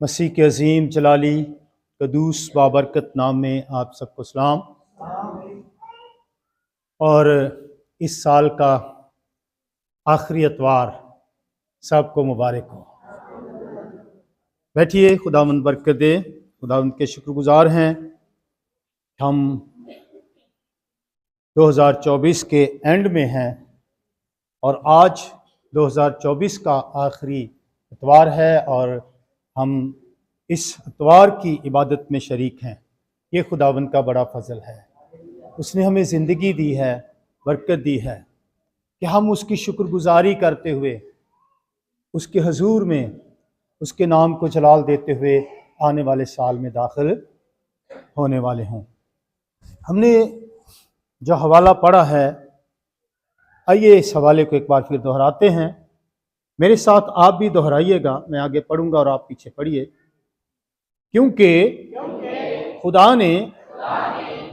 मसीह के अजीम जलाली कदूस बाबरकत नाम में आप सबको सलाम। और इस साल का आखिरी इतवार सबको मुबारक हो। बैठिए, खुदावंद बरकत दे। खुदावंद के शुक्रगुजार हैं। हम 2024 के एंड में हैं और आज 2024 का आखिरी इतवार है और हम इस इतवार की इबादत में शरीक हैं। ये खुदावंद का बड़ा फजल है। उसने हमें ज़िंदगी दी है, बरकत दी है कि हम उसकी शुक्रगुजारी करते हुए उसके हजूर में उसके नाम को जलाल देते हुए आने वाले साल में दाखिल होने वाले हों। हमने जो हवाला पढ़ा है, आइए इस हवाले को एक बार फिर दोहराते हैं। मेरे साथ आप भी दोहराइएगा। मैं आगे पढ़ूंगा और आप पीछे पढ़िए। क्योंकि खुदा ने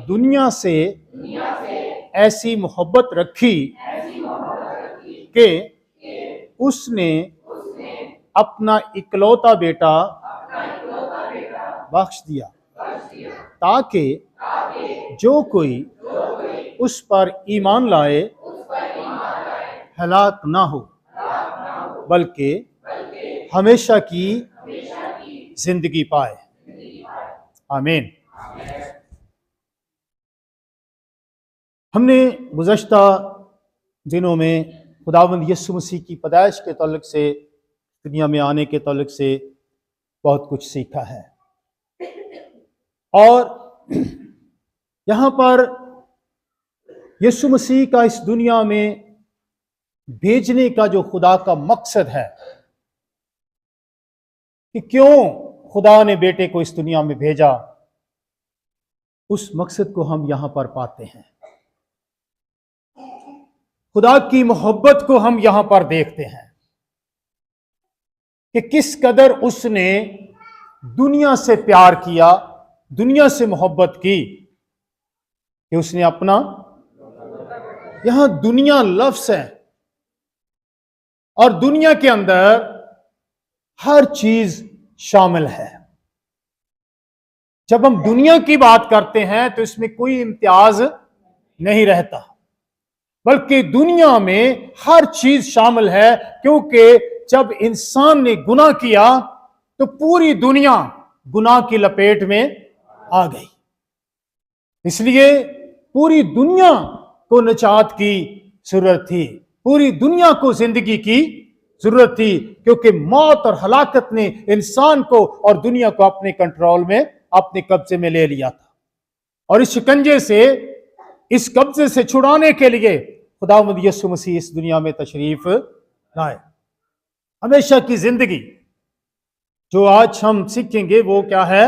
दुनिया से ऐसी मोहब्बत रखी कि उसने अपना इकलौता बेटा बख्श दिया ताकि जो कोई उस पर ईमान लाए हलाक ना हो बल्कि हमेशा की जिंदगी पाए। आमीन। हमने गुज़श्ता दिनों में खुदावंद यीशु मसीह की पैदाइश के ताल्लुक से, दुनिया में आने के ताल्लुक से बहुत कुछ सीखा है। और यहाँ पर यीशु मसीह का इस दुनिया में भेजने का जो खुदा का मकसद है कि क्यों खुदा ने बेटे को इस दुनिया में भेजा, उस मकसद को हम यहां पर पाते हैं। खुदा की मोहब्बत को हम यहां पर देखते हैं कि किस कदर उसने दुनिया से प्यार किया, दुनिया से मोहब्बत की कि उसने अपना, यहां दुनिया लफ्ज़ है और दुनिया के अंदर हर चीज शामिल है। जब हम दुनिया की बात करते हैं तो इसमें कोई इम्तियाज नहीं रहता, बल्कि दुनिया में हर चीज शामिल है। क्योंकि जब इंसान ने गुनाह किया तो पूरी दुनिया गुनाह की लपेट में आ गई। इसलिए पूरी दुनिया को निजात की जरूरत थी, पूरी दुनिया को जिंदगी की जरूरत थी, क्योंकि मौत और हलाकत ने इंसान को और दुनिया को अपने कंट्रोल में, अपने कब्जे में ले लिया था। और इस शिकंजे से, इस कब्जे से छुड़ाने के लिए खुदावंद यीशु मसीह इस दुनिया में तशरीफ लाए। हमेशा की जिंदगी जो आज हम सीखेंगे वो क्या है?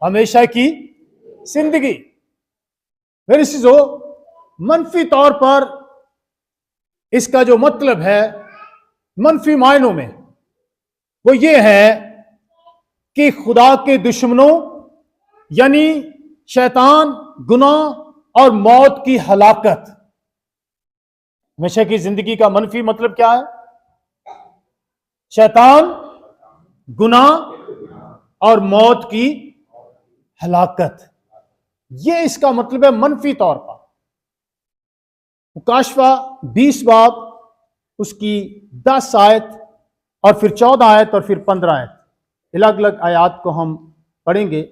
हमेशा की जिंदगी। फिर इस जो मनफी तौर पर इसका जो मतलब है, मनफी मायनों में, वो ये है कि खुदा के दुश्मनों यानी शैतान, गुनाह और मौत की हलाकत। हमेशा की जिंदगी का मनफी मतलब क्या है? शैतान, गुनाह और मौत की हलाकत। ये इसका मतलब है मनफी तौर पर। मुकाशवा 20 बाब उसकी 10 आयत और फिर 14 आयत और फिर 15 आयत, अलग अलग आयात को हम पढ़ेंगे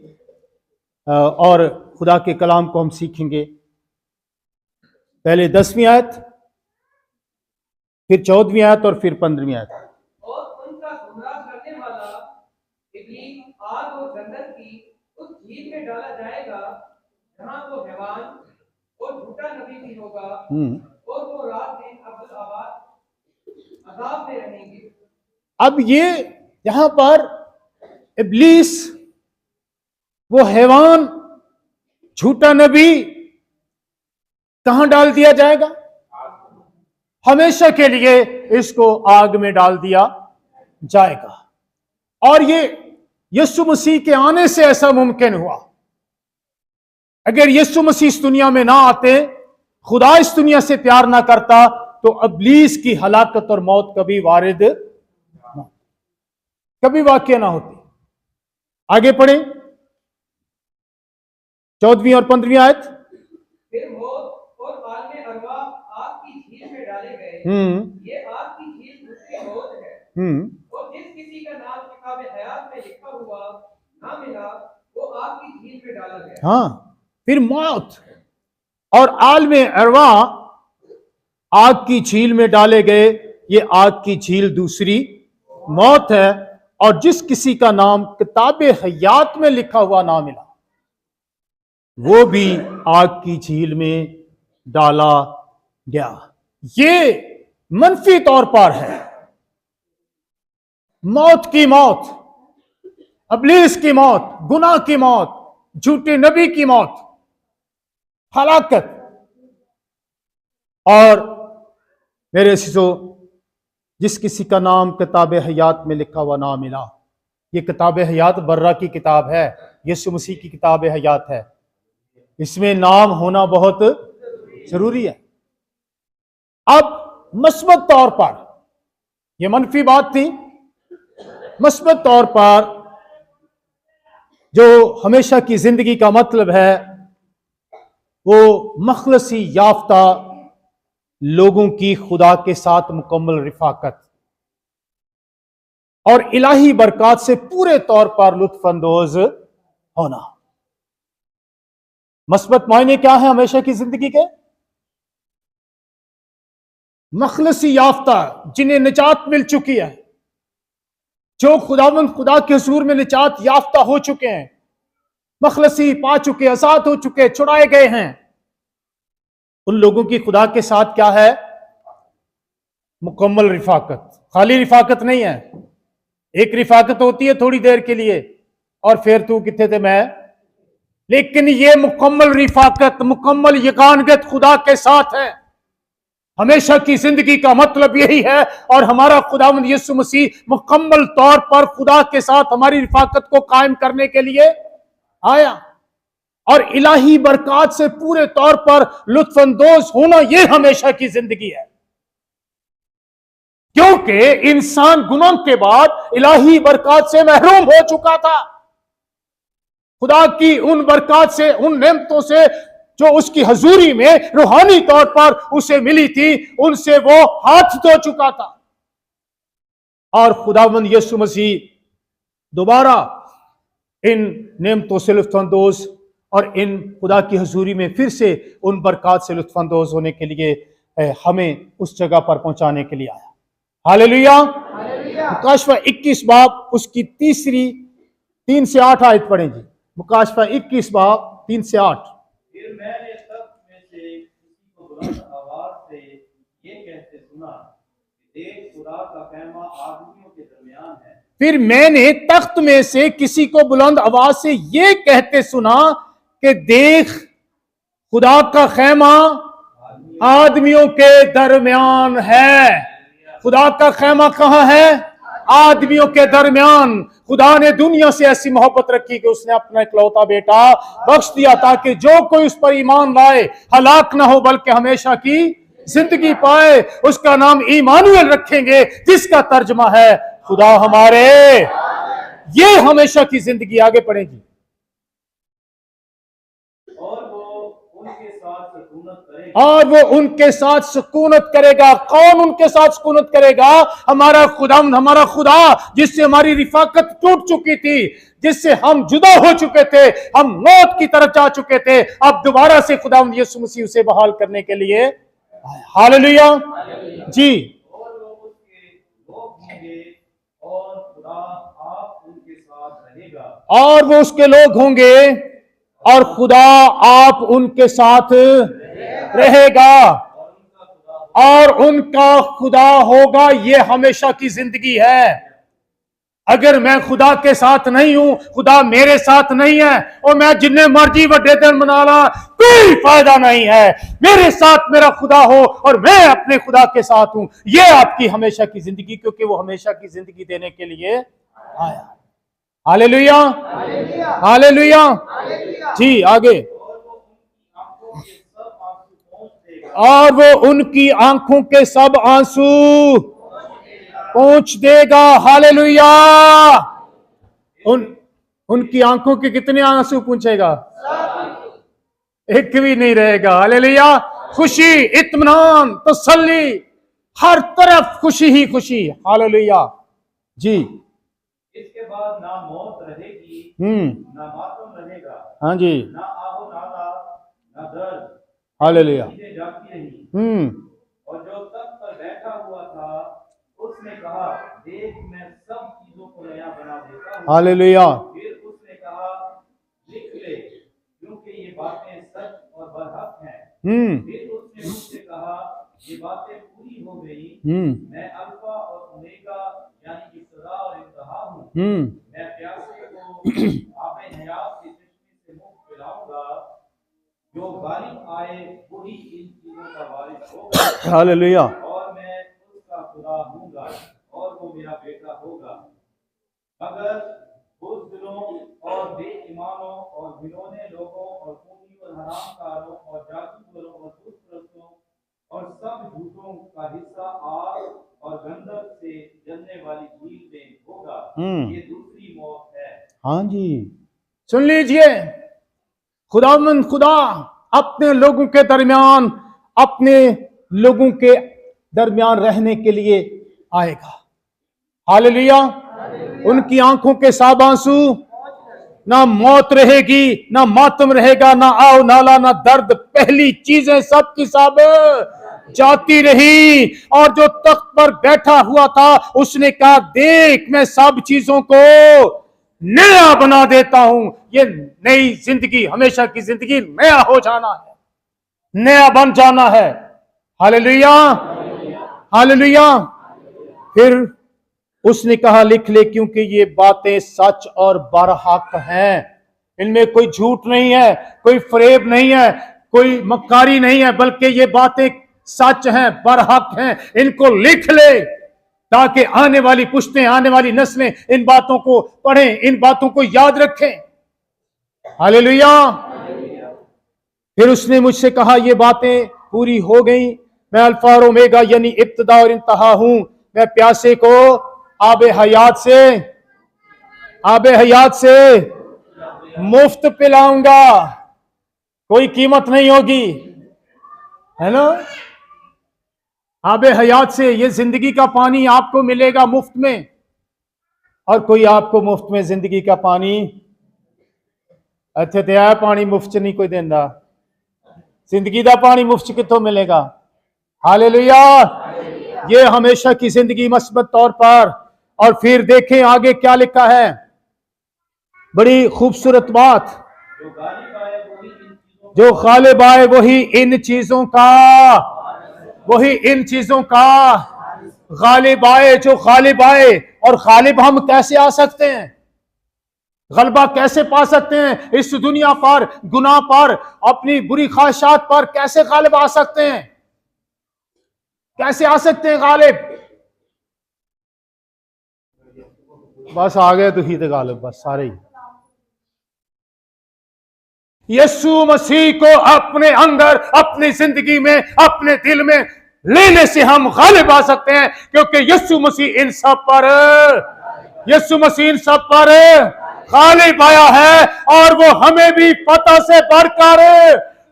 और खुदा के कलाम को हम सीखेंगे। पहले 10वीं आयत, फिर 14वीं आयत और फिर 15वीं आयत। और उनका गुमराह करने वाला इब्लीस आग और गंधक की उस झील में डाला जाएगा जहां वो हैवान और झूठा नबी भी होगा और वो रात दिन अज़ाब में रहेंगे। अब ये यहां पर इब्लीस, वो हैवान, झूठा नबी कहां डाल दिया जाएगा? हमेशा के लिए इसको आग में डाल दिया जाएगा। और ये यीशु मसीह के आने से ऐसा मुमकिन हुआ। अगर यीशु मसीह इस दुनिया में ना आते, खुदा इस दुनिया से प्यार ना करता, तो इब्लीस की हलाकत और मौत कभी वारिद ना, कभी वाक़या ना होती। आगे पढ़ें 14वीं और 15वीं आयत। फिर मौत और आलमे अरवा आग की झील में डाले गए। ये आग की झील दूसरी मौत है। और जिस किसी का नाम किताब हयात में लिखा हुआ ना मिला, वो आग की झील में डाला गया। हाँ, फिर मौत और आलमे अरवा आग की झील में डाले गए। ये आग की झील दूसरी मौत है। और जिस किसी का नाम किताब हयात में लिखा हुआ ना मिला, वो भी आग की झील में डाला गया। ये मनफी तौर पर है मौत की मौत, इब्लीस की मौत, गुनाह की मौत, झूठे नबी की मौत, हलाकत। और मेरे सिसो, जिस किसी का नाम किताब हयात में लिखा हुआ ना मिला, ये किताब हयात बर्रा की किताब है, यीशु मसीह की किताब हयात है। इसमें नाम होना बहुत जरूरी है। अब मस्बत तौर पर, यह मनफी बात थी, मस्बत तौर पर जो हमेशा की जिंदगी का मतलब है, वो मखलसी याफ्ता लोगों की खुदा के साथ मुकम्मल रिफाकत और इलाही बरकत से पूरे तौर पर लुत्फानंदोज होना। मस्बत मायने क्या है हमेशा की जिंदगी के? मखलसी याफ्ता, जिन्हें निजात मिल चुकी है, जो खुदावंद खुदा के हुजूर में निजात याफ्ता हो चुके हैं, मखलसी पा चुके, आजाद हो चुके, छुड़ाए गए हैं, उन लोगों की खुदा के साथ क्या है? मुकम्मल रिफाकत। खाली रिफाकत नहीं है। एक रिफाकत होती है थोड़ी देर के लिए, और फिर तू किथे थे मैं, लेकिन ये मुकम्मल रिफाकत, मुकम्मल यकानगत खुदा के साथ है। हमेशा की जिंदगी का मतलब यही है। और हमारा खुदावंद यीशु मसीह मुकम्मल तौर पर खुदा के साथ हमारी रिफाकत को कायम करने के लिए आया, और इलाही बरकत से पूरे तौर पर लुत्फानंदोज होना, यह हमेशा की जिंदगी है। क्योंकि इंसान गुनाह के बाद इलाही बरकत से महरूम हो चुका था। खुदा की उन बरकत से, उन नेमतों से जो उसकी हजूरी में रूहानी तौर पर उसे मिली थी, उनसे वो हाथ धो चुका था। और खुदावंद यीशु मसीह दोबारा इन नेमतों से लुत्फानंदोज और इन खुदा की हजूरी में फिर से उन बरकत से लुत्फानंदोज होने के लिए हमें उस जगह पर पहुंचाने के लिए आया। हालेलुया। मुकाशफा 21 बाब उसकी 3 से 8 आयत पढ़ें जी। मुकाशफा 21 बाब 3 से 8। फिर मैंने तख्त में से किसी को बुलंद आवाज से ये कहते सुना, देख खुदा का ख़ैमा आदमियों के दरमियान है। फिर मैंने तख्त में से किसी को बुलंद आवाज से ये कहते सुना कि देख खुदा का ख़ैमा आदमियों के दरमियान है। खुदा का ख़ैमा कहां है? आदमियों के दरमियान। खुदा ने दुनिया से ऐसी मोहब्बत रखी कि उसने अपना इकलौता बेटा बख्श दिया, ताकि जो कोई उस पर ईमान लाए हलाक ना हो, बल्कि हमेशा की जिंदगी पाए। उसका नाम इमानुएल रखेंगे, जिसका तर्जमा है खुदा हमारे। ये हमेशा की जिंदगी। आगे पढ़ेगी। और वो उनके साथ सुकूनत करेगा। कौन उनके साथ सुकूनत करेगा? हमारा खुदावंद, हमारा खुदा, जिससे हमारी रिफाकत टूट चुकी थी, जिससे हम जुदा हो चुके थे, हम मौत की तरफ जा चुके थे। अब दोबारा से खुदावंद यीशु मसीह उसे बहाल करने के लिए। हालेलुया जी। और वो उसके लोग होंगे और खुदा आप उनके साथ रहेगा। और वो उसके लोग होंगे और खुदा आप उनके साथ रहेगा, और उनका खुदा होगा। ये हमेशा की जिंदगी है। अगर मैं खुदा के साथ नहीं हूं, खुदा मेरे साथ नहीं है, और मैं जिन्ने मर्जी वड्डे दिन मना ला, कोई फायदा नहीं है। मेरे साथ मेरा खुदा हो और मैं अपने खुदा के साथ हूं। ये आपकी हमेशा की जिंदगी, क्योंकि वो हमेशा की जिंदगी देने के लिए आया। हालेलुया, हालेलुया जी। आगे। और वो और वो उनकी आंखों के सब आंसू पोंछ देगा। हालेलुया। उनकी आंखों के कितने आंसू पूछेगा? एक भी नहीं रहेगा। हालेलुया। खुशी, इत्मीनान, तसल्ली, हर तरफ खुशी ही खुशी। हालेलुया जी। इसके बाद ना मौत रहेगी, ना मातम रहेगा, हाँ जी, ना आहो नाला, ना दर्द। हालेलुया। चीजें जाती रही। और जो तख्त पर बैठा हुआ था उसने कहा, देख मैं सब चीजों को नया बना देता हूँ। हालेलुया। फिर उसने कहा, लिख ले, क्योंकि ये बातें सच और बरहक हैं। फिर उसने मुझसे कहा, ये बातें पूरी हो गई। मैं अल्फा और ओमेगा यानी इब्तिदा और इंतहा हूँ। मैं प्यासे को आबे हयात की चश्मे से मुंह पिलाऊंगा। जो गालिब आए वही इन चीजों का वारिस होगा। हालेलुया। और मैं उसका खुदा हूँगा और वो मेरा बेटा होगा। मगर बुज़दिलों और बेईमानों और घिनौने लोगों और खूनी और हरामकारों और जादूगरों और बुतपरस्तों और सब झूठों का हिस्सा आग और गंधक से जलने वाली झील में होगा। ये दूसरी मौत है। हाँ जी, सुन लीजिए, खुदावंद खुदा अपने लोगों के दरमियान, अपने लोगों के दरमियान रहने के लिए आएगा। हालेलुया। उनकी आंखों के सब आंसू, ना मौत रहेगी, ना मातम रहेगा, ना आओ नाला, ना दर्द। पहली चीजें सब की सब जाती रही। और जो तख्त पर बैठा हुआ था उसने कहा, देख मैं सब चीजों को नया बना देता हूं। ये नई जिंदगी, हमेशा की जिंदगी, नया हो जाना है, नया बन जाना है। Hallelujah, hallelujah. फिर उसने कहा, लिख ले, क्योंकि ये बातें सच और बरहक हैं। इनमें कोई झूठ नहीं है, कोई फरेब नहीं है, कोई मक्कारी नहीं है, बल्कि ये बातें सच हैं, बरहक हैं। इनको लिख ले ताकि आने वाली पुश्तें, आने वाली नस्लें इन बातों को पढ़ें, इन बातों को याद रखें। हालेलुया। फिर उसने मुझसे कहा, ये बातें पूरी हो गई। मैं अल्फा और ओमेगा यानी इब्तिदा और इंतहा हूं। मैं प्यासे को आबे हयात से मुफ्त पिलाऊंगा। कोई कीमत नहीं होगी, है ना? आबे हयात से, ये जिंदगी का पानी आपको मिलेगा मुफ्त में। और कोई आपको मुफ्त में जिंदगी का पानी इत्थे ते पानी मुफ्त च नहीं कोई देंदा। जिंदगी का पानी मुफ्त कितों मिलेगा? हालेलुया। ये हमेशा की जिंदगी मस्बत तौर पर। और फिर देखें आगे क्या लिखा है, बड़ी खूबसूरत बात। जो गालिब आए वही इन चीजों का गालिब आए। जो गालिब आए। और गालिब हम कैसे आ सकते हैं? गलबा कैसे पा सकते हैं इस दुनिया पर, गुनाह पर, अपनी बुरी ख्वाहिशात पर? कैसे गालिब आ सकते हैं? कैसे आ सकते हैं गालिब? बस आ गए तुही तो गालिब, बस सारे ही। यीशु मसीह को अपने अंदर, अपनी जिंदगी में, अपने दिल में लेने से हम गालिब आ सकते हैं, क्योंकि यीशु मसीह इन सब पर गालिब आया है। और वो हमें भी पता से बढ़कर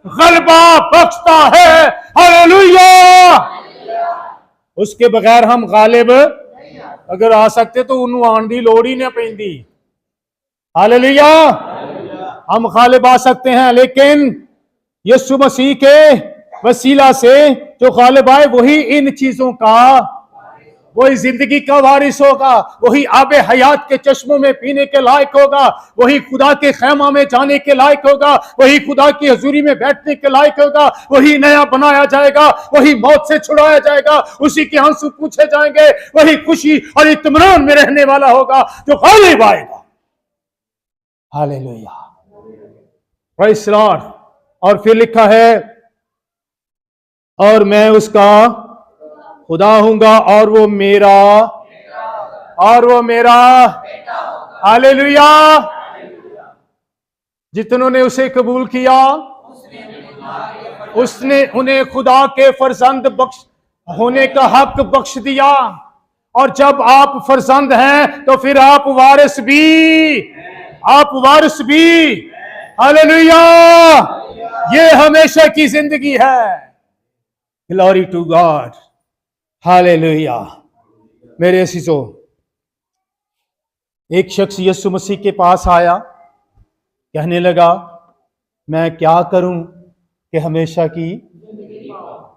गलबा बख्शता है। हालेलुया। उसके बगैर हम गालिब अगर आ सकते तो उन्होंने आने की लोड़ ही नहीं पैंदी। हालेलुया। हम गालिब आ सकते हैं, लेकिन यीशु मसीह के वसीला से जो गालिब आए वही इन चीजों का, वही जिंदगी का वारिस होगा, वही आबे हयात के चश्मों में पीने के लायक होगा, वही खुदा के खैमा में जाने के लायक होगा, वही खुदा की हजूरी में बैठने के लायक होगा, वही नया बनाया जाएगा, वही मौत से छुड़ाया जाएगा, उसी के आंसू पूछे जाएंगे, वही खुशी और इत्मीनान में रहने वाला होगा जो गालिब आएगा। Hallelujah, praise the Lord. और फिर लिखा है, और मैं उसका खुदा हूंगा और वो मेरा हालेलुया। जितनों ने उसे कबूल किया उसने उन्हें खुदा के फर्जंद बख्श होने का हक बख्श दिया। और जब आप फर्जंद हैं तो फिर आप वारिस भी। हालेलुया, ये हमेशा की जिंदगी है। Glory to God, hallelujah. मेरे अजीजों, एक शख्स यीशु मसीह के पास आया, कहने लगा, मैं क्या करूं कि हमेशा की,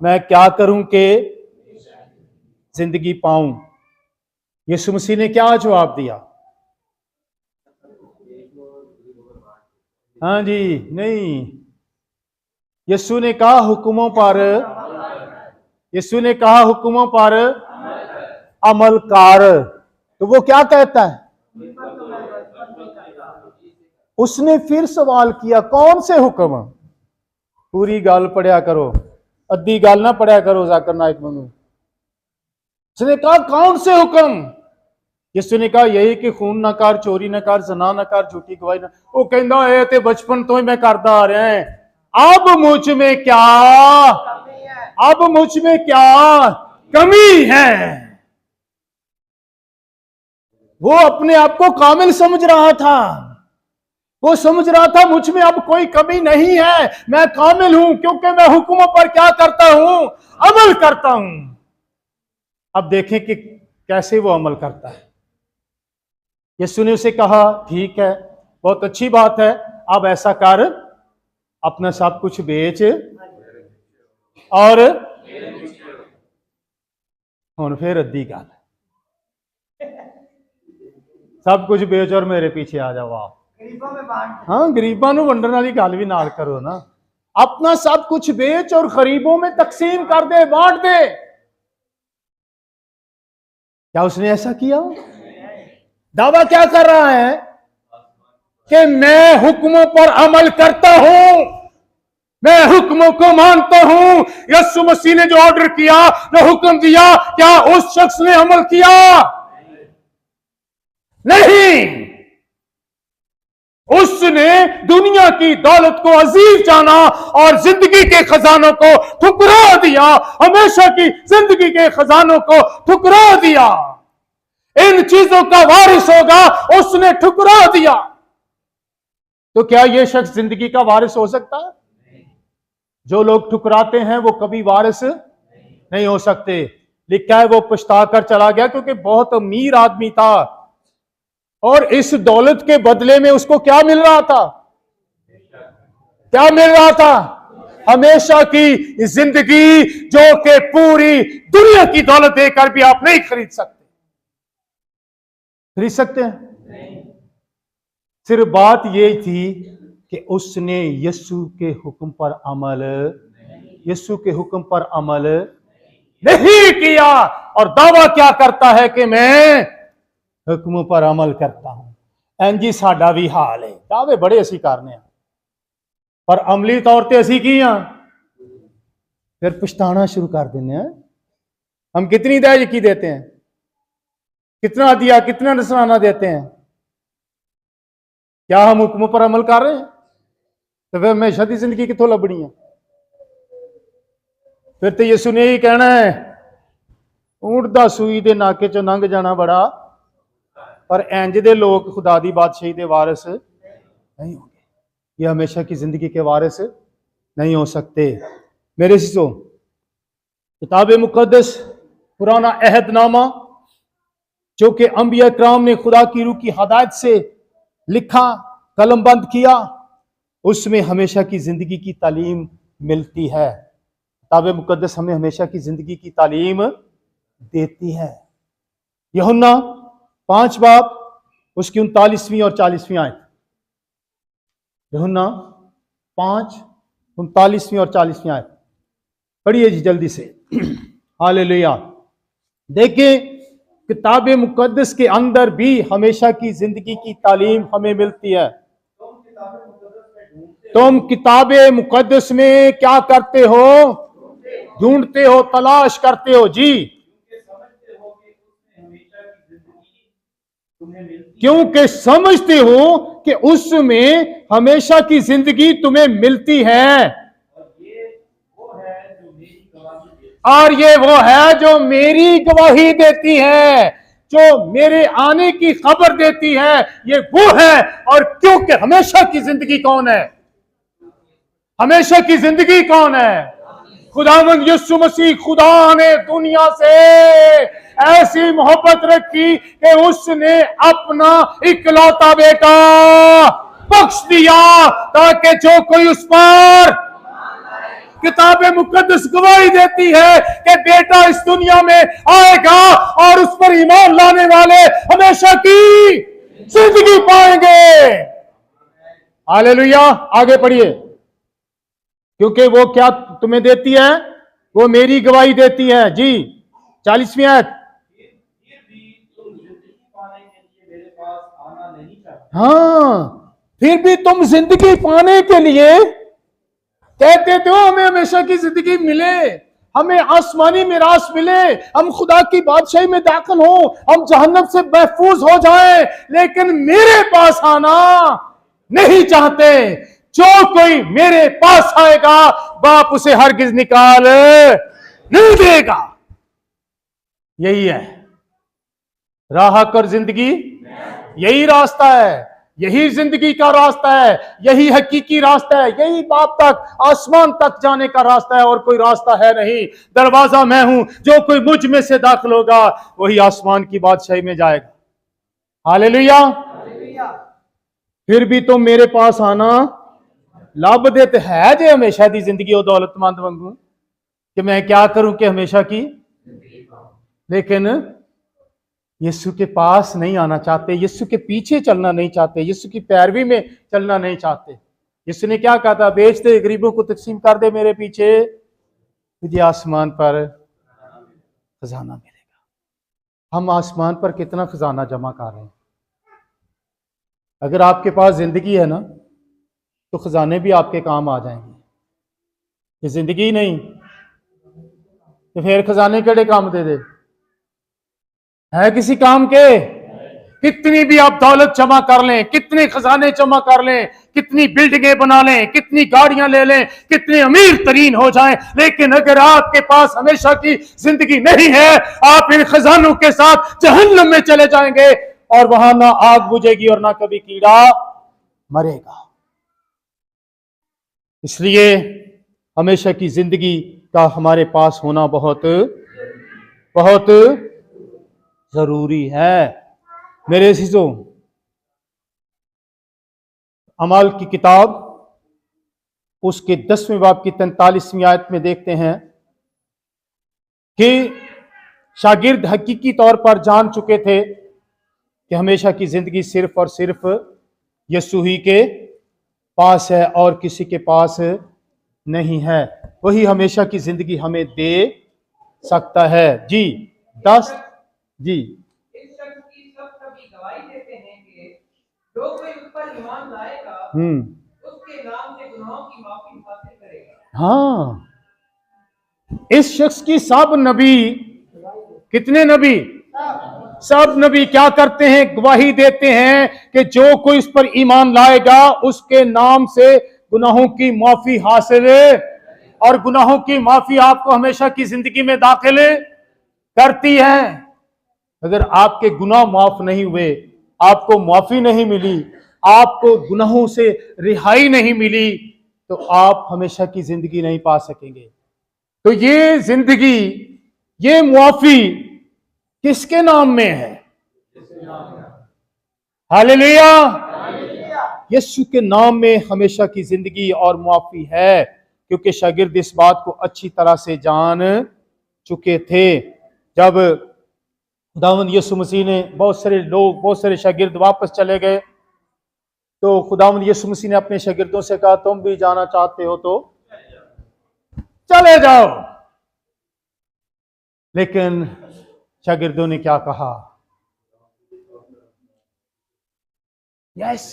मैं क्या करूं कि जिंदगी पाऊं। यीशु मसीह ने क्या जवाब दिया? हाँ जी, नहीं, यीशु ने कहा हुक्मों पर, यीशु ने कहा हुक्मों पर अमल कर। तो वो क्या कहता है? उसने फिर सवाल किया, कौन से हुक्म? पूरी गाल पढ़िया करो, अद्धी गाल ना पढ़िया करो जाकर नाइक मंगू। उसने कहा कौन से हुक्म? यीशु ने कहा यही कि खून ना कर, चोरी ना कर, जना ना कर, झूठी गवाही ना। वो कहता है ते बचपन तो ही मैं करता आ रहा है, अब मुझ में क्या, अब मुझ में क्या कमी है? वो अपने आप को कामिल समझ रहा था। वो समझ रहा था मुझ में अब कोई कमी नहीं है, मैं कामिल हूं क्योंकि मैं हुक्मों पर क्या करता हूं? अमल करता हूं। अब देखें कि कैसे वो अमल करता है। यीशु ने उसे कहा, ठीक है, बहुत अच्छी बात है, अब ऐसा कर, अपना सब कुछ बेच और हुण फिर अद्धी गल, सब कुछ बेच और मेरे पीछे आ जाओ आप। हाँ, गरीबां नूं वंडण वाली गल भी नाल करो ना। अपना सब कुछ बेच और गरीबों में तकसीम कर दे, बांट दे। क्या उसने ऐसा किया? दावा क्या कर रहा है कि मैं हुक्मों पर अमल करता हूं, मैं हुक्मों को मानता हूं। यीशु मसीह ने जो ऑर्डर किया, जो हुक्म दिया, क्या उस शख्स ने अमल किया? नहीं। उसने दुनिया की दौलत को अजीज जाना और जिंदगी के खजानों को ठुकरा दिया, हमेशा की जिंदगी के खजानों को ठुकरा दिया। इन चीजों का वारिस होगा, उसने ठुकरा दिया। तो क्या यह शख्स जिंदगी का वारिस हो सकता है? जो लोग ठुकराते हैं वो कभी वारिस नहीं हो सकते। लिखा है वो पछता कर चला गया क्योंकि बहुत अमीर आदमी था और इस दौलत के बदले में उसको क्या मिल रहा था? क्या मिल रहा था? हमेशा की जिंदगी, जो कि पूरी दुनिया की दौलत देकर भी आप नहीं खरीद सकते। खरीद सकते हैं? सिर्फ बात यह थी कि उसने यीशु के हुक्म पर अमल, यीशु के हुक्म पर अमल नहीं किया और दावा क्या करता है कि मैं हुक्मों पर अमल करता हूं। इंजी साडा भी हाल है, दावे बड़े असी करने हैं पर अमली तौर पर असी की हाँ, फिर पछताना शुरू कर देने हैं। हम कितनी दयाकी देते हैं, कितना दिया, कितना नसराना देते हैं, क्या हम हुक्मों पर अमल कर रहे हैं? तो फिर हमेशा की जिंदगी कितों लभनी है? फिर तो यीशु ने ही कहना है, ऊंट दा सूई दे नाके चों लंघ जाना बड़ा, पर इंज दे लोग खुदा दी बादशाही दे वारिस नहीं होंगे। ये हमेशा की जिंदगी के वारिस नहीं हो सकते। मेरे सिसो, किताब मुकद्दस पुराना अहदनामा जो कि अंबिया कराम ने खुदा की रूह की हदायत से लिखा, कलमबंद किया, उसमें हमेशा की जिंदगी की तालीम मिलती है। किताब मुकद्दस हमें हमेशा की जिंदगी की तालीम देती है। यूहन्ना 5 बाब उसकी 39वीं और 40वीं आयत। यूहन्ना 5 39वीं और 40वीं आयत पढ़िए जी जल्दी से। हालेलुया। देखिए, किताब मुकद्दस के अंदर भी हमेशा की जिंदगी की तालीम हमें मिलती है। तुम किताब मुकद्दस में क्या करते हो? ढूंढते हो, तलाश करते हो जी, क्योंकि समझते हो कि उसमें हमेशा की जिंदगी तुम्हें मिलती है। मेरी गवाही देती और ये वो है जो मेरी गवाही देती है, जो मेरे आने की खबर देती है, ये वो है। और क्योंकि हमेशा की जिंदगी कौन है? हमेशा की जिंदगी कौन है? खुदावंद यीशु मसीह। खुदा ने दुनिया से ऐसी मोहब्बत रखी कि उसने अपना इकलौता बेटा बख्श दिया, ताकि जो कोई उस पर, किताब मुकद्दस गवाही देती है कि बेटा इस दुनिया में आएगा और उस पर ईमान लाने वाले हमेशा की जिंदगी पाएंगे। हालेलुया। आगे पढ़िए। क्योंकि वो क्या तुम्हें देती है? वो मेरी गवाही देती है। जी 40वीं आयत। फिर भी तुम जिंदगी पाने के लिए मेरे पास आना नहीं चाहते। हाँ, फिर भी तुम जिंदगी पाने के लिए कहते थे हमें हमेशा की जिंदगी मिले, हमें आसमानी मिरास मिले, हम खुदा की बादशाही में दाखिल हो, हम जहन्नम से महफूज हो जाएं, लेकिन मेरे पास आना नहीं चाहते। जो कोई मेरे पास आएगा, बाप उसे हरगिज निकाल नहीं देगा। यही है राह कर जिंदगी, यही रास्ता है, यही जिंदगी का रास्ता है, यही हकीकी रास्ता है, यही बाप तक, आसमान तक जाने का रास्ता है, और कोई रास्ता है नहीं। दरवाजा मैं हूं, जो कोई मुझ में से दाखिल होगा वही आसमान की बादशाही में जाएगा। हालेलुया। फिर भी तुम मेरे पास आना लब देते है जे हमेशा की जिंदगी और दौलतमंद वांगू, कि मैं क्या करूं कि हमेशा की, लेकिन यीशु के पास नहीं आना चाहते, यीशु के पीछे चलना नहीं चाहते, यीशु की पैरवी में चलना नहीं चाहते। यीशु ने क्या कहा था? बेच दे, गरीबों को तकसीम कर दे मेरे पीछे, तुझे आसमान पर खजाना मिलेगा। हम आसमान पर कितना खजाना जमा कर रहे हैं? अगर आपके पास जिंदगी है ना, तो खजाने भी आपके काम आ जाएंगे। ये जिंदगी नहीं तो फिर खजाने केड़े काम दे दे है किसी काम के? कितनी भी आप दौलत जमा कर लें, कितने खजाने जमा कर लें, कितनी बिल्डिंगें बना लें, कितनी गाड़ियां ले लें, कितने अमीर तरीन हो जाएं, लेकिन अगर आपके पास हमेशा की जिंदगी नहीं है, आप इन खजानों के साथ जहन्नम में चले जाएंगे, और वहां ना आग बुझेगी और ना कभी कीड़ा मरेगा। इसलिए हमेशा की जिंदगी का हमारे पास होना बहुत बहुत जरूरी है। मेरे अज़ीज़ों, अमाल की किताब उसके 10वें बाब की 43वीं आयत में देखते हैं कि शागिर्द हकीकी तौर पर जान चुके थे कि हमेशा की जिंदगी सिर्फ और सिर्फ यीशु ही के पास है और किसी के पास नहीं है। वही हमेशा की जिंदगी हमें दे सकता है। जी 10। जी इस शख्स की सब नबी गवाही देते हैं कि जो कोई उस पर ईमान लाएगा उसके नाम से गुनाहों की माफी हासिल करेगा। हाँ, इस शख्स की सब नबी, कितने नबी? सब नबी क्या करते हैं? गवाही देते हैं कि जो कोई उस पर ईमान लाएगा उसके नाम से गुनाहों की माफी हासिल है। और गुनाहों की माफी आपको हमेशा की जिंदगी में दाखिल करती है। अगर आपके गुनाह माफ नहीं हुए, आपको माफी नहीं मिली, आपको गुनाहों से रिहाई नहीं मिली, तो आप हमेशा की जिंदगी नहीं पा सकेंगे। तो ये जिंदगी, ये मुआफी किसके नाम में है? हालेलुया। यीशु के नाम में हमेशा की जिंदगी और मुआफी है, क्योंकि शागिर्द इस बात को अच्छी तरह से जान चुके थे। जब खुदावंद यीशु मसीह ने, बहुत सारे शागिर्द वापस चले गए, तो खुदावंद यीशु मसीह ने अपने शागिर्दों से कहा, तुम भी जाना चाहते हो तो चले जाओ। लेकिन शागिर्दों ने क्या कहा? यस,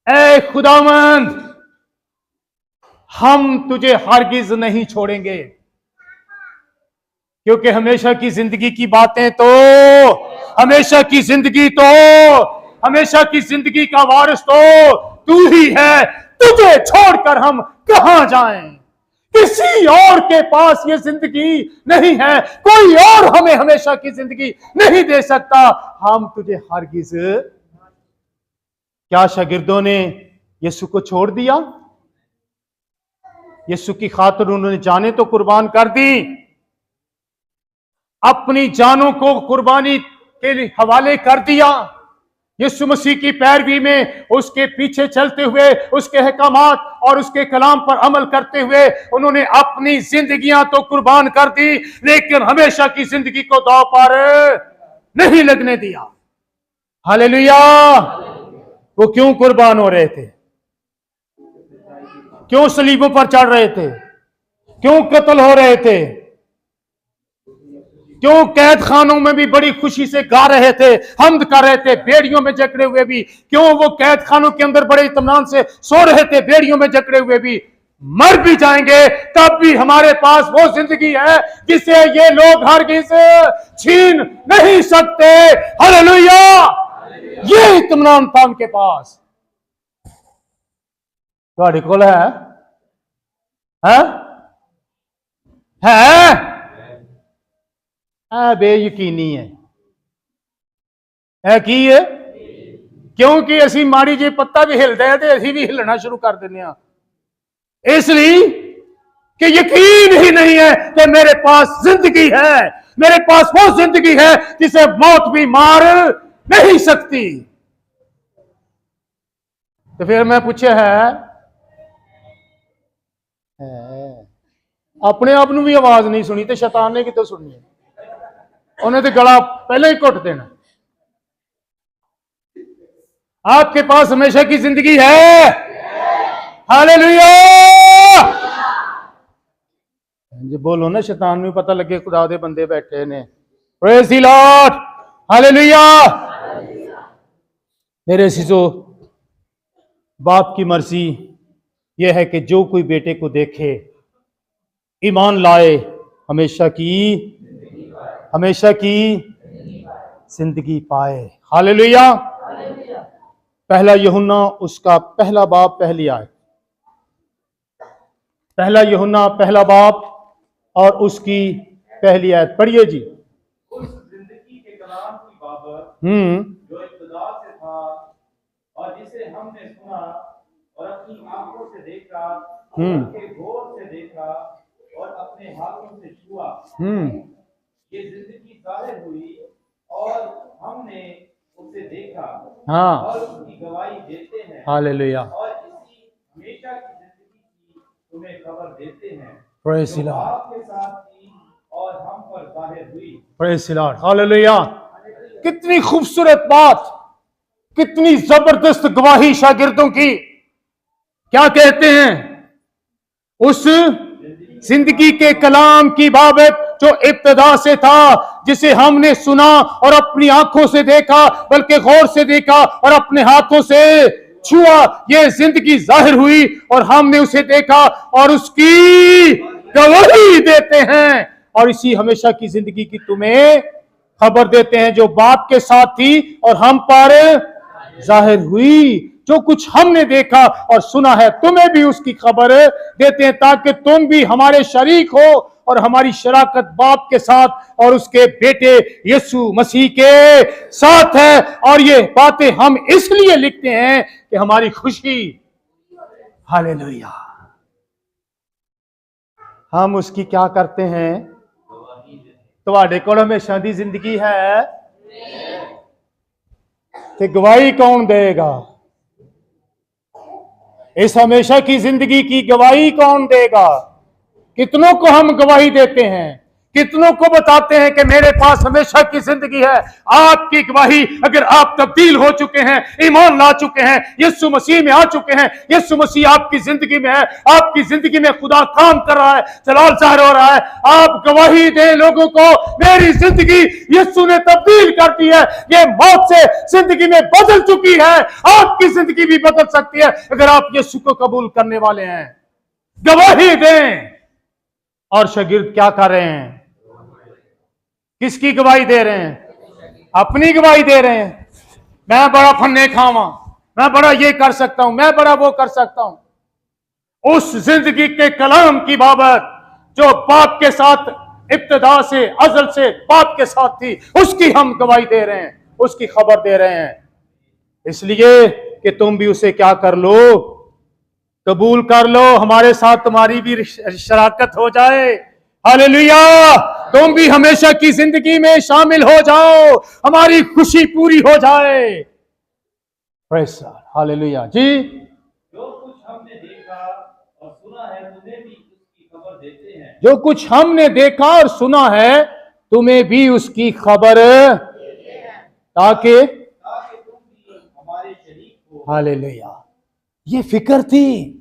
ए खुदावंद, हम तुझे हरगिज नहीं छोड़ेंगे, क्योंकि हमेशा की जिंदगी की बातें तो, हमेशा की जिंदगी तो, हमेशा की जिंदगी का वारिस तो तू ही है। तुझे छोड़कर हम कहां जाएं? किसी और के पास ये जिंदगी नहीं है, कोई और हमें हमेशा की जिंदगी नहीं दे सकता। हम तुझे हरगिज, क्या शागिर्दों ने यीशु को छोड़ दिया? यीशु की खातिर उन्होंने जाने तो कुर्बान कर दी, अपनी जानों को कुर्बानी के लिए हवाले कर दिया। यीशु मसीह की पैरवी में उसके पीछे चलते हुए, उसके अहकामात और उसके कलाम पर अमल करते हुए उन्होंने अपनी जिंदगियां तो कुर्बान कर दी, लेकिन हमेशा की जिंदगी को दांव पर नहीं लगने दिया। हालेलुया। वो क्यों कुर्बान हो रहे थे? क्यों सलीबों पर चढ़ रहे थे? क्यों कत्ल हो रहे थे? क्यों कैद खानों में भी बड़ी खुशी से गा रहे थे, हम्द कर रहे थे? बेड़ियों में जकड़े हुए भी क्यों वो कैद खानों के अंदर बड़े इत्मीनान से सो रहे थे? बेड़ियों में जकड़े हुए भी, मर भी जाएंगे तब भी हमारे पास वो जिंदगी है जिसे ये लोग हरगिज छीन नहीं सकते। हालेलुया। ये इत्मीनान था उनके पास। ਤੁਹਾਡੇ ਕੋਲ है? बेयकीनी है की है? क्योंकि असी माड़ी जी पत्ता भी हिलता है तो असी भी हिलना शुरू कर देने, इसलिए कि यकीन ही नहीं है कि मेरे पास जिंदगी है, मेरे पास वो जिंदगी है जिसे मौत भी मार नहीं सकती। तो फिर मैं पूछे है अपने आप ਨੂੰ भी आवाज नहीं सुनी तो शैतान ने कितों सुननी है? उन्हें तो गला पहले ही घुट देना। आपके पास हमेशा की जिंदगी है। हालेलुया। जी बोलो ना, शैतान में पता लगे खुदा दे बंदे बैठे ने। Praise the Lord. हालेलुया। मेरे अजीजों, बाप की मर्जी यह है कि जो कोई बेटे को देखे, ईमान लाए, हमेशा की जिंदगी पाए। हालेलुया। पहला यूहन्ना उसका पहला बाब पहली आयत, पहला यूहन्ना पहला बाब और उसकी पहली आयत पढ़िए जी। उस जिंदगी के कलाम की बाबत जो इब्तिदा से था और जिसे हमने सुना और अपनी आंखों से देखा, के गौर से देखा और अपने हाथों से छुआ, ये जिंदगी जाहिर हुई और हमने उसे देखा और उसकी गवाही देते हैं। हालेलुया। और इसी हमेशा की जिंदगी की तुम्हें खबर देते हैं जो आपके साथ थी और हम पर जाहिर हुई। Praise the Lord. हालेलुया। कितनी खूबसूरत बात, कितनी जबरदस्त गवाही शागिर्दों की। क्या कहते हैं? उस जिंदगी के कलाम की बाबत जो इब्तिदा से था, जिसे हमने सुना और अपनी आंखों से देखा, बल्कि गौर से देखा और अपने हाथों से छुआ, ये जिंदगी जाहिर हुई और हमने उसे देखा और उसकी गवाही देते हैं। और इसी हमेशा की जिंदगी की तुम्हें खबर देते हैं जो बाप के साथ थी और हम पर जाहिर हुई। जो कुछ हमने देखा और सुना है तुम्हें भी उसकी खबर देते हैं, ताकि तुम भी हमारे शरीक हो और हमारी शराकत बाप के साथ और उसके बेटे यीशु मसीह के साथ है। और ये बातें हम इसलिए लिखते हैं कि हमारी खुशी, हालेलुया, हम उसकी क्या करते हैं? ਤੁਹਾਡੇ ਕੋਲ हमेशा दी जिंदगी है तो गवाही कौन देगा? इस हमेशा की जिंदगी की गवाही कौन देगा? कितनों को हम गवाही देते हैं, कितनों को बताते हैं कि मेरे पास हमेशा की जिंदगी है। आपकी गवाही, अगर आप तब्दील हो चुके हैं, ईमान ला चुके हैं, यीशु मसीह में आ चुके हैं, यीशु मसीह आपकी जिंदगी में है, आपकी जिंदगी में खुदा काम कर रहा है, जलाल ज़ाहिर हो रहा है, आप गवाही दें लोगों को, मेरी जिंदगी यीशु ने तब्दील कर दी है, ये मौत से जिंदगी में बदल चुकी है। आपकी जिंदगी भी बदल सकती है अगर आप यीशु को कबूल करने वाले हैं। गवाही दें। और शागिर्द क्या कर रहे हैं? किसकी गवाही दे रहे हैं? अपनी गवाही दे रहे हैं। मैं बड़ा फन्ने खावा, मैं बड़ा ये कर सकता हूं, मैं बड़ा वो कर सकता हूं। उस जिंदगी के कलाम की बाबत जो बाप के साथ इब्तिदा से, अजल से बाप के साथ थी, उसकी हम गवाही दे रहे हैं, उसकी खबर दे रहे हैं। इसलिए कि तुम भी उसे क्या कर लो, कबूल कर लो, हमारे साथ तुम्हारी भी शराकत हो जाए। हालेलुया, तुम भी हमेशा की जिंदगी में शामिल हो जाओ, हमारी खुशी पूरी हो जाए। Praise God, hallelujah. जी, जो कुछ हमने देखा और सुना है तुम्हें भी उसकी खबर देते हैं। जो कुछ हमने देखा और सुना है तुम्हें भी उसकी खबर, ताकि तुम भी हमारे शरीक हो। हालेलुया, ये फिक्र थी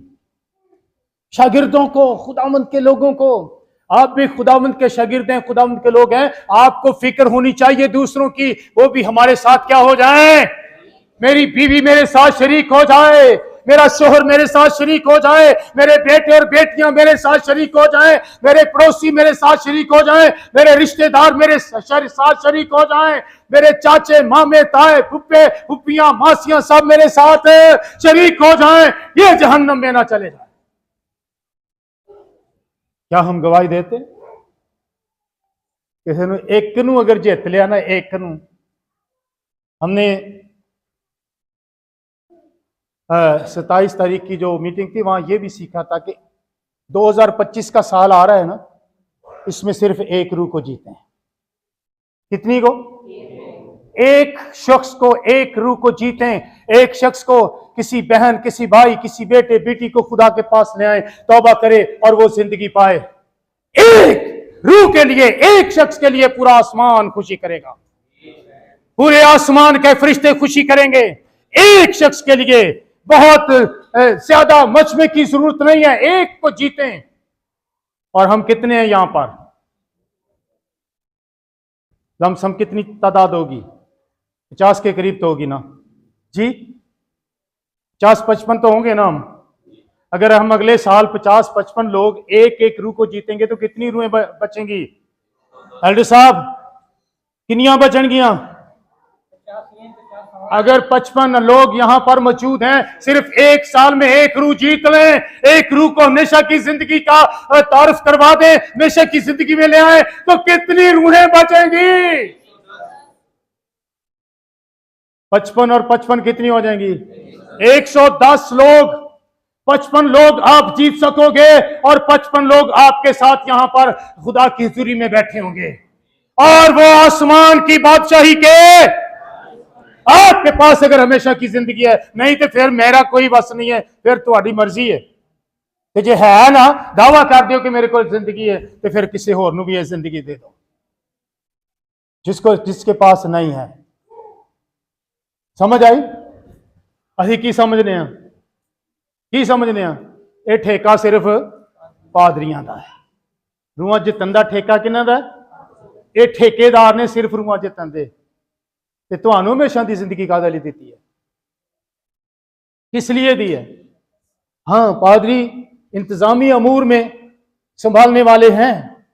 शागिर्दों को, खुदावंद के लोगों को। आप भी खुदावंद के शागिर्द हैं, खुदावंद के लोग हैं, आपको फिक्र होनी चाहिए दूसरों की, वो भी हमारे साथ क्या हो जाए, मेरी बीवी मेरे साथ शरीक हो जाए, मेरा शोहर मेरे साथ शरीक हो जाए, मेरे बेटे और बेटियां मेरे साथ शरीक हो जाए, मेरे पड़ोसी मेरे साथ शरीक हो जाए, मेरे रिश्तेदार मेरे साथ शरीक हो जाए, मेरे चाचे मामे ताए फुप्पे फुप्पियां मासियां सब मेरे साथ शरीक हो जाए, ये जहन्नम में ना चले जाए। क्या हम गवाही देते? किसी ने एक नू अगर जित लिया ना, एक नू, हमने 27 तारीख की जो मीटिंग थी वहां ये भी सीखा था कि 2025 का साल आ रहा है ना, इसमें सिर्फ एक रूह को जीते हैं। कितनी को? एक शख्स को, एक रूह को जीतें। एक शख्स को, किसी बहन, किसी भाई, किसी बेटे बेटी को खुदा के पास ले आए, तौबा करे और वो जिंदगी पाए। एक रूह के लिए, एक शख्स के लिए पूरा आसमान खुशी करेगा, पूरे आसमान के फरिश्ते खुशी करेंगे। एक शख्स के लिए बहुत ज्यादा मजमे की जरूरत नहीं है, एक को जीतें। और हम कितने हैं यहां पर? लमसम कितनी तादाद होगी? 50 के करीब तो होगी ना जी, 50-55 तो होंगे ना हम। अगर हम अगले साल 50-55 लोग एक एक रूह को जीतेंगे तो कितनी रूहें बचेंगी? एल्डर साहब, कितनियां बचनगियां? अगर 55 लोग यहां पर मौजूद हैं, सिर्फ एक साल में एक रूह जीत लें, एक रूह को हमेशा की जिंदगी का तारुफ करवा दें, हमेशा की जिंदगी में ले आए, तो कितनी रूहें बचेंगी? 55 और 55 कितनी हो जाएंगी? 110 लोग, 55 लोग आप जीत सकोगे और 55 लोग आपके साथ यहां पर खुदा की हुजूरी में बैठे होंगे, और वो आसमान की बादशाही के आपके पास अगर हमेशा की जिंदगी है। नहीं तो फिर मेरा कोई बस नहीं है, फिर तुम्हारी मर्जी है। तो जो है ना, दावा कर दो कि मेरे को जिंदगी है, तो फिर किसी होर नूं भी ये जिंदगी दे दो, जिसके पास नहीं है। समझ आई? असी की समझने हैं, की समझने हैं? ये ठेका सिर्फ पादरियां दा है। रूहां जितन दा ठेका किन्हां दा? ये ठेकेदार ने सिर्फ रूहां जितन दे। ते तुहानू हमेशा की जिंदगी काहदे लई दित्ती है? किस लिए दी है? हाँ, पादरी इंतजामी अमूर में संभालने वाले हैं,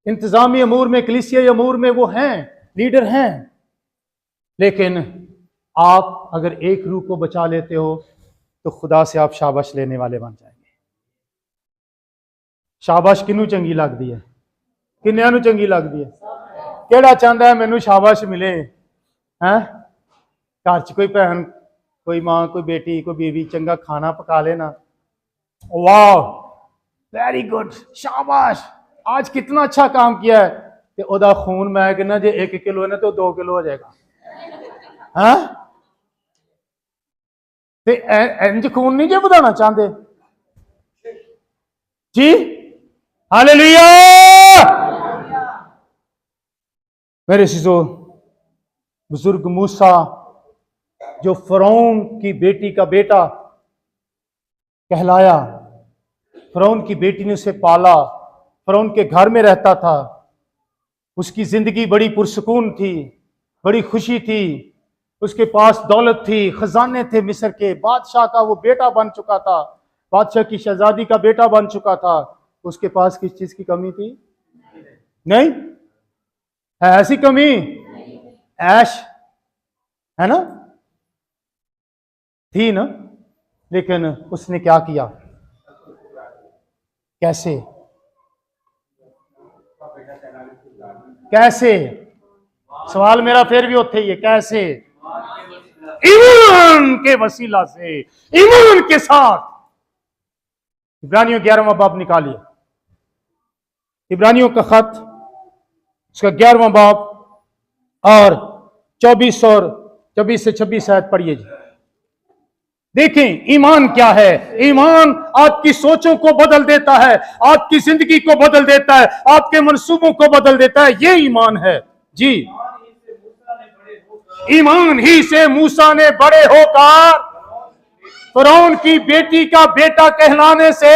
इंतजामी अमूर में, कलीसिया अमूर में वो हैं, लीडर हैं। लेकिन आप अगर एक रूह को बचा लेते हो तो खुदा से आप शाबाश लेने वाले बन जाएंगे। शाबाश किनू चंगी लगती है? किन्नियां नू चंगी लगती है? केड़ा चाहता है मैनू शाबाश मिले? हैं? घर च कोई भैन, कोई मां, कोई बेटी, कोई बीवी चंगा खाना पका लेना, वाह वेरी गुड, शाबाश, आज कितना अच्छा काम किया है, ते ओदा खून मैं कहना जे 1 किलो है ना तो 2 किलो हो जाएगा। हाँ, ते इंज खून नहीं जे बढ़ाना चाहते जी? हालेलुया। मेरे सिजो, बुजुर्ग मूसा जो फरौन की बेटी का बेटा कहलाया, फरौन की बेटी ने उसे पाला, फरौन के घर में रहता था, उसकी जिंदगी बड़ी पुरसकून थी, बड़ी खुशी थी, उसके पास दौलत थी, खजाने थे, मिस्र के बादशाह का वो बेटा बन चुका था, बादशाह की शहजादी का बेटा बन चुका था। उसके पास किस चीज की कमी थी? नहीं है ऐसी कमी? ऐश है ना, थी ना। लेकिन उसने क्या किया? कैसे? कैसे? सवाल मेरा फिर भी उत्थे ही है, कैसे? ईमान के वसीला से, ईमान के साथ। इब्रानियों 11वां बाब निकालिए, इब्रानियों का खत, उसका 11वां बाब और 24 से 26 आयत पढ़िए जी। देखें ईमान क्या है। ईमान आपकी सोचों को बदल देता है, आपकी जिंदगी को बदल देता है, आपके मंसूबों को बदल देता है। ये ईमान है जी। ईमान ही से मूसा ने बड़े होकर फिरौन की बेटी का बेटा कहलाने से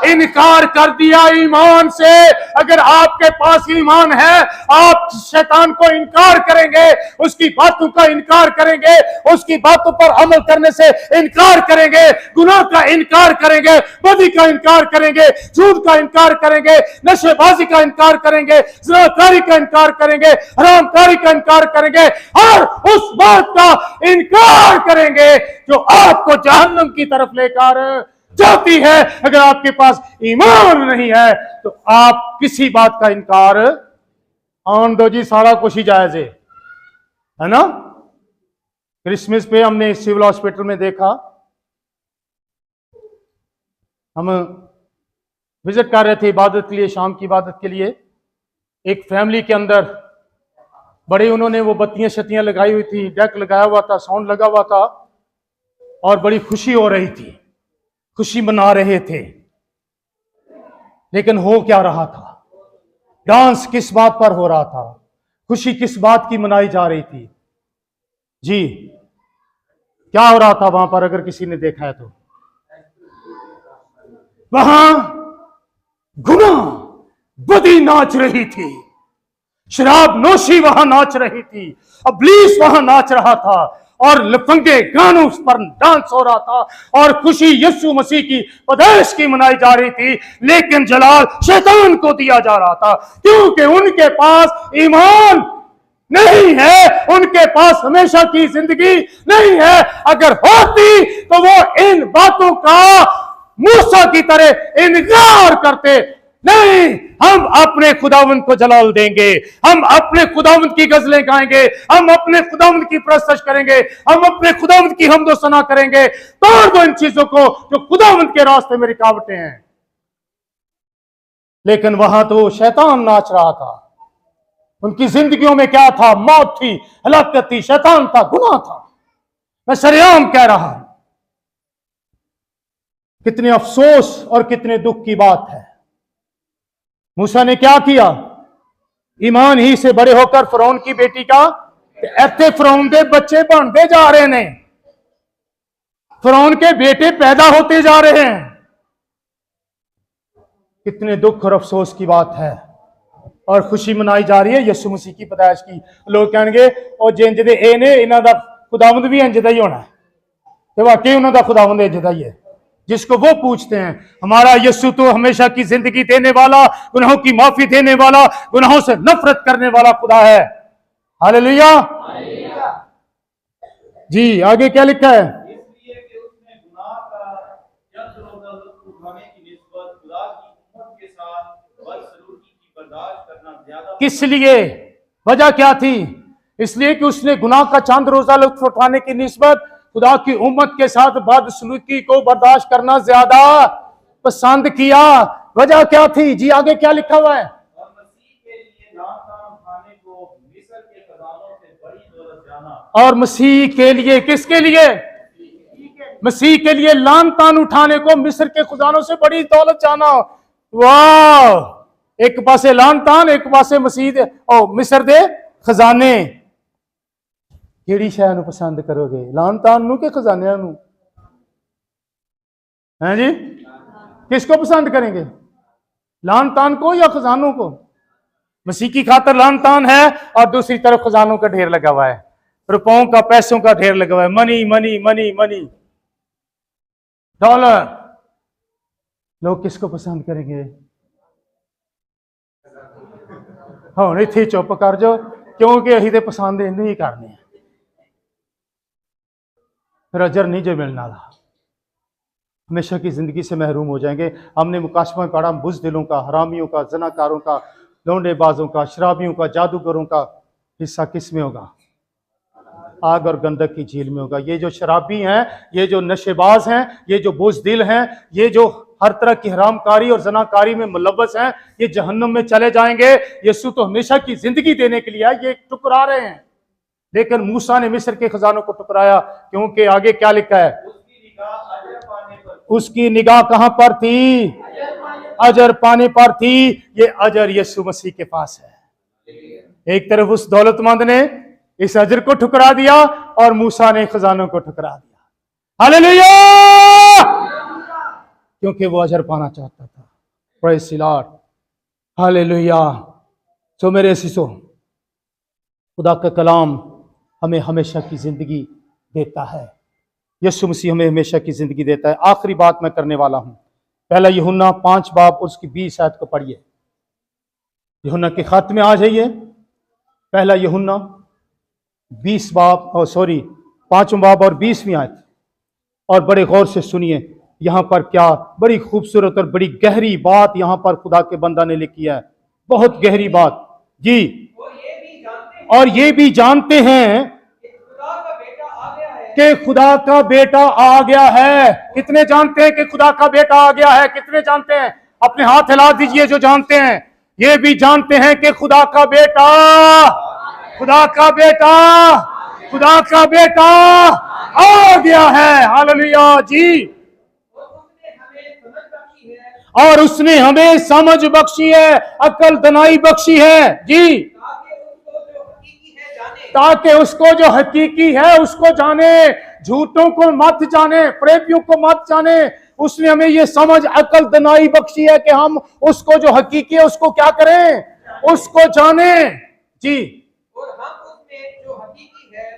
इनकार कर दिया। ईमान से, अगर आपके पास ईमान है, आप शैतान को इनकार करेंगे, उसकी बातों का इनकार करेंगे, उसकी बातों पर अमल करने से इनकार करेंगे, गुनाह का इनकार करेंगे, बदी का इनकार करेंगे, झूठ का इनकार करेंगे, नशेबाजी का इनकार करेंगे, ज़िनाकारी का इनकार करेंगे, हरामकारी का इनकार करेंगे, और उस बात का इनकार करेंगे जो आपको जहन्नम की तरफ लेकर जाती है। अगर आपके पास ईमान नहीं है तो आप किसी बात का इनकार, आन दो जी, सारा कुछ ही जायज है ना। क्रिसमस पे हमने सिविल हॉस्पिटल में देखा, हम विजिट कर रहे थे इबादत के लिए, शाम की इबादत के लिए। एक फैमिली के अंदर बड़े, उन्होंने वो बत्तियां शत्तियां लगाई हुई थी, डेक लगाया हुआ था, साउंड लगा हुआ था, और बड़ी खुशी हो रही थी, खुशी मना रहे थे। लेकिन हो क्या रहा था? डांस किस बात पर हो रहा था? खुशी किस बात की मनाई जा रही थी जी? क्या हो रहा था वहां पर, अगर किसी ने देखा है तो? वहां गुनाह, बदी नाच रही थी, शराब नोशी वहां नाच रही थी, इब्लीस वहां नाच रहा था, और लफंगे गानों पर डांस हो रहा था, और खुशी यीशु मसीह की पैदाइश की मनाई जा रही थी। लेकिन जलाल शैतान को दिया जा रहा था, क्योंकि उनके पास ईमान नहीं है, उनके पास हमेशा की जिंदगी नहीं है। अगर होती तो वो इन बातों का मूसा की तरह इनकार करते। नहीं, हम अपने खुदावंद को जलाल देंगे, हम अपने खुदावंद की गजलें गाएंगे, हम अपने खुदावंद की प्रस्तश करेंगे, हम अपने खुदावंद की हमदो सना करेंगे। तोड़ दो इन चीजों को जो खुदावंद के रास्ते में रुकावटें हैं। लेकिन वहां तो शैतान नाच रहा था। उनकी जिंदगियों में क्या था? मौत थी, हलाकत थी, शैतान था, गुनाह था। मैं सरेआम कह रहा हूं, कितने अफसोस और कितने दुख की बात है। मूसा ने क्या किया? ईमान ही से बड़े होकर फिरौन की बेटी का, ऐसे फिरौन के बच्चे बनते जा रहे हैं, फिरौन के बेटे पैदा होते जा रहे हैं। कितने दुख और अफसोस की बात है। और खुशी मनाई जा रही है यीशु मसीह की पैदाइश की। लोग कहेंगे और जिंज दे ए ने, इन्हां दा खुदावंद भी इंज दा ही होना है। तो वाकई उन्हां दा खुदावंद इंज दा ही है, जिसको वो पूछते हैं। हमारा यीशु तो हमेशा की जिंदगी देने वाला, गुनाहों की माफी देने वाला, गुनाहों से नफरत करने वाला खुदा है। हालेलुया जी। आगे क्या लिखा है? इसलिए कि उसने गुनाह का यत्रों उठाने की निस्बत खुदा की उम्मत के साथ बदसलूकी की बर्दाश्त करना ज्यादा। किस लिए? वजह क्या थी? इसलिए कि उसने गुनाह का चांद रोजा लुत्फ उठाने की निस्बत खुदा की उम्मत के साथ बदसलूकी को बर्दाश्त करना ज्यादा पसंद किया। वजह क्या थी जी? आगे क्या लिखा हुआ है? और मसीह के लिए लानतान उठाने को मिस्र के खजानों से बड़ी दौलत जाना। और मसीह के लिए, किसके लिए? मसीह के लिए लानतान उठाने को मिस्र के खजानों से बड़ी दौलत जाना। वाह! एक पासे लानतान, एक पासे मसीह मिस्र दे खजाने। केड़ी शय नूं पसंद करोगे, लानतान नूं के खजानियां नूं? हैं जी? किसको पसंद करेंगे, लानतान को या खजानों को? मसीह की खातर लानतान है, और दूसरी तरफ खजानों का ढेर लगा हुआ है, रुपयों का, पैसों का ढेर लगा हुआ है। Money money money money, dollar. लोग किसको पसंद करेंगे? हाँ, इत्थे चुप कर जाओ, क्योंकि असीं ते पसंद इन्हूं ही करने हैं, फिर अजर नहीं जो मिलने वाला। हमेशा की ज़िंदगी से महरूम हो जाएंगे। हमने मुकाशमा में पढ़ा, बुज़दिलों का, हरामियों का, जनाकारों का, लौंडेबाजों का, शराबियों का, जादूगरों का हिस्सा किस में होगा? आग और गंधक की झील में होगा। ये जो शराबी हैं, ये जो नशेबाज हैं, ये जो बुज़दिल हैं, ये जो हर तरह की हरामकारी और जनाकारी में मुलव्वस हैं, ये जहन्नुम में चले जाएंगे। यीशु तो हमेशा की जिंदगी देने के लिए आए, ये टुकरा रहे हैं। लेकिन मूसा ने मिस्र के खजानों को टुकराया, क्योंकि आगे क्या लिखा है? उसकी निगाह कहां पर थी? अजर पाने पर थी। ये अजर यीशु मसीह के पास है। एक तरफ उस दौलतमंद ने इस अजर को ठुकरा दिया और मूसा ने खजानों को ठुकरा दिया। हालेलुया! क्योंकि वो अजर पाना चाहता था। Praise the Lord, hallelujah. So मेरे असीसों, खुदा का कलाम हमें हमेशा की जिंदगी देता है। यीशु मसीह हमें हमेशा की जिंदगी देता है। आखिरी बात मैं करने वाला हूं। पहला यूहन्ना 5 बाब उसकी 20 आयत को पढ़िए। यूहन्ना के खत में आ जाइए। पहला यूहन्ना 20 बाब, 5 बाब और 20वीं आयत, और बड़े गौर से सुनिए। यहां पर क्या बड़ी खूबसूरत और बड़ी गहरी बात यहां पर खुदा के बंदा ने लिखी है। बहुत गहरी बात जी। और ये भी जानते हैं कि खुदा का बेटा आ गया है। कितने जानते हैं कि खुदा का बेटा आ गया है? कितने जानते हैं? अपने हाथ हिला दीजिए जो जानते हैं। ये भी जानते हैं कि खुदा का बेटा, खुदा का बेटा, खुदा का बेटा आ गया है। हालेलुया जी। और उसने हमें समझ बख्शी है, अकल दनाई बख्शी है जी, ताकि उसको जो हकीकी है उसको जाने, झूठों को मत जाने, प्रेमियों को मत जाने। उसने हमें ये समझ, अकल दनाई बख्शी है कि हम उसको जो हकीकी है उसको क्या करें? उसको जाने जी। और हम उसमें जो हकीकी है,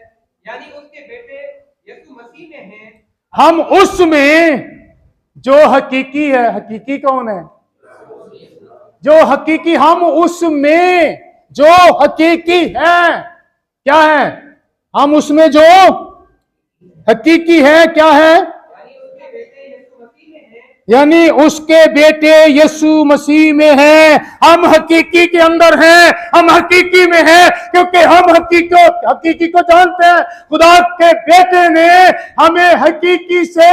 यानी उसके बेटे यीशु मसीह में हैं। हम उसमें जो हकीकी है, हकीकी कौन है? जो हकीकी, हम उसमें जो हकीकी है क्या है? हम उसमें जो हकीकी है क्या है? यानी उसके बेटे यीशु मसीह में है। हम हकीकी के अंदर हैं, हम हकीकी में हैं, क्योंकि हम हकीकी को जानते हैं। खुदा के बेटे ने हमें हकीकी से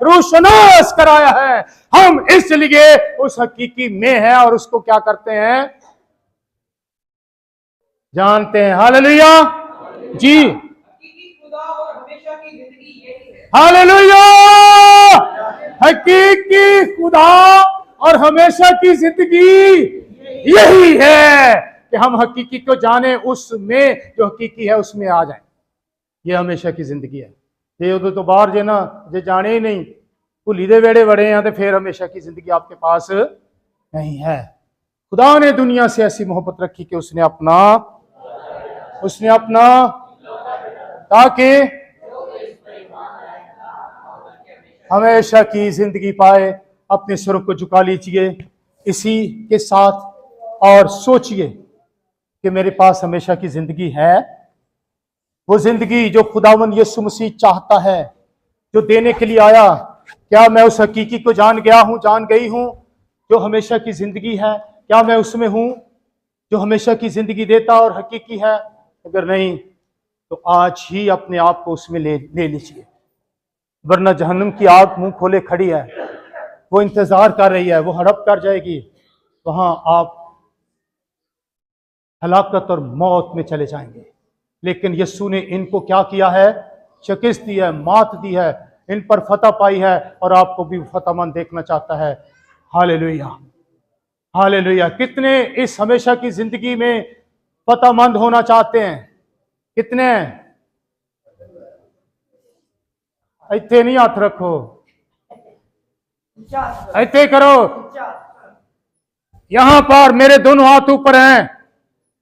रोशनास कराया है। हम इसलिए उस हकीकी में हैं और उसको क्या करते हैं? जानते हैं। हालेलुया जी। खुदा और हमेशा की जिंदगी यही है। हालेलुया। हकीकी खुदा और हमेशा की जिंदगी यही है कि हम हकीकी को जाने, उसमें जो हकीकी है उसमें आ जाएं। ये हमेशा की जिंदगी है। ये उधर तो बाहर जे ना जे जाने ही नहीं, भुली दे वेड़े बड़े हैं, तो फिर हमेशा की जिंदगी आपके पास नहीं है। खुदा ने दुनिया से ऐसी मोहब्बत रखी कि उसने अपना ताकि हमेशा की जिंदगी पाए। अपने सिर को झुका लीजिए इसी के साथ और सोचिए कि मेरे पास हमेशा की जिंदगी है। वो जिंदगी जो खुदावंद यीशु मसीह चाहता है, जो देने के लिए आया, क्या मैं उस हकीकी को जान गया हूं, जान गई हूं, जो हमेशा की जिंदगी है? क्या मैं उसमें हूं जो हमेशा की जिंदगी देता और हकीकी है? अगर नहीं तो आज ही अपने आप को उसमें ले लीजिए, वरना जहन्नुम की आग मुंह खोले खड़ी है। वो इंतजार कर रही है, वो हड़प कर जाएगी। वहां आप हलाकत और मौत में चले जाएंगे। लेकिन यीशु ने इनको क्या किया है? शिकस्त दी है, मात दी है, इन पर फतह पाई है, और आपको भी फतहमंद देखना चाहता है। Hallelujah, hallelujah. कितने इस हमेशा की जिंदगी में फतहमंद होना चाहते हैं? कितने? इतने नहीं हाथ रखो, ऐसे करो। यहां पर मेरे दोनों हाथ ऊपर हैं,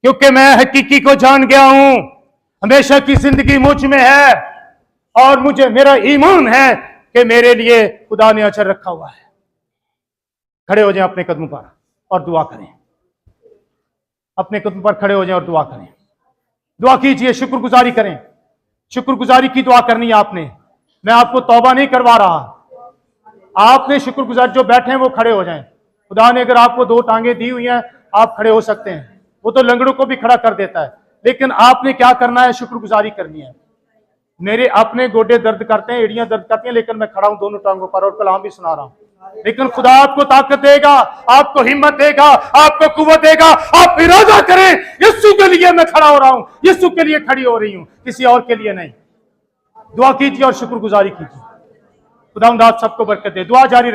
क्योंकि मैं हकीकी को जान गया हूं। हमेशा की जिंदगी मुझ में है, और मुझे मेरा ईमान है कि मेरे लिए खुदा ने अजर रखा हुआ है। खड़े हो जाएं अपने कदमों पर और दुआ करें। अपने कदमों पर खड़े हो जाएं और दुआ करें। दुआ कीजिए, शुक्रगुजारी करें। शुक्रगुजारी की दुआ करनी है आपने। मैं आपको तौबा नहीं करवा रहा, आपने शुक्रगुजार, जो बैठे हैं वो खड़े हो जाएं। खुदा ने अगर आपको 2 टांगे दी हुई हैं, आप खड़े हो सकते हैं। वो तो लंगड़ों को भी खड़ा कर देता है, लेकिन आपने क्या करना है? शुक्रगुजारी करनी है। मेरे अपने गोडे दर्द करते हैं, एड़ियां दर्द करती हैं, लेकिन मैं खड़ा हूं दोनों टांगों पर और कलाम भी सुना रहा हूं। लेकिन खुदा आपको ताकत देगा, आपको हिम्मत देगा, आपको कुव्वत देगा। आप इरादा करें, यीशु के लिए मैं खड़ा हो रहा हूं, यीशु के लिए खड़ी हो रही हूं, किसी और के लिए नहीं। दुआ कीजिए और शुक्रगुजारी कीजिए। खुदा आप सबको बरकत दे। दुआ जारी रखिए।